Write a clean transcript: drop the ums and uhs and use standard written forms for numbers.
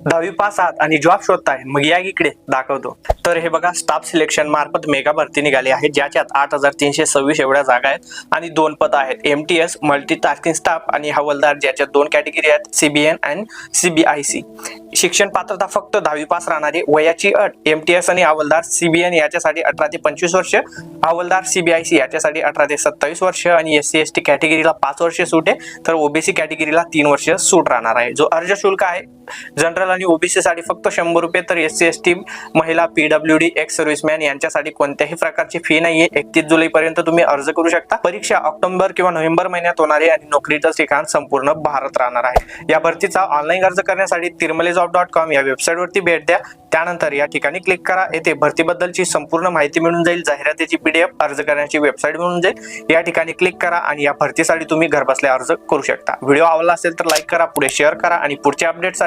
10वी पास आहात आणि जॉब शोधताय, मग या इकडे दाखवतो. तर हे बघा, स्टाफ सिलेक्शन मार्फत मेगा भरती निघाली आहे, ज्याच्यात 8,326 एवढ्या जागा आहेत आणि 2 पद आहेत. MTS मल्टीटास्किंग स्टाफ आणि हवालदार, ज्याच्यात 2 कॅटेगरी आहेत, CBN आणि CBIC. शिक्षण पात्रता फक्त 10वी पास राहणारी. वयाची अट MTS आणि हवालदार CBN याच्यासाठी 18 ते 25 वर्ष, हवालदार CBIC याच्यासाठी 18 ते 27 वर्ष आणि SC ST कॅटेगरीला 5 वर्ष सूट आहे, तर OBC कॅटेगरीला 3 वर्ष सूट राहणार आहे. जो अर्ज शुल्क आहे जनरल आणि OBC साठी फक्त 100 रुपये, तर SC ST महिला PWD एक्स सर्व्हिसमॅन यांच्यासाठी कोणत्याही प्रकारची फी नाहीये. 31 जुलै पर्यंत तुम्ही अर्ज करू शकता. परीक्षा ऑक्टोबर किंवा नोव्हेंबर महिन्यात होणार आहे आणि नोकरीचं ठिकाण संपूर्ण भारत राहणार आहे. या भरतीचा ऑनलाईन अर्ज करण्यासाठी tirmalejob.com या वेबसाईट वरती भेट द्या. त्यानंतर या ठिकाणी क्लिक करा. येथे भरतीबद्दलची संपूर्ण माहिती मिळून जाईल, जाहिरातीची PDF, अर्ज करण्याची वेबसाईट मिळून जाईल. या ठिकाणी क्लिक करा आणि या भरतीसाठी तुम्ही घरबसल्या अर्ज करू शकता. व्हिडिओ आवडला असेल तर लाईक करा, पुढे शेअर करा आणि पुढच्या अपडेटसाठी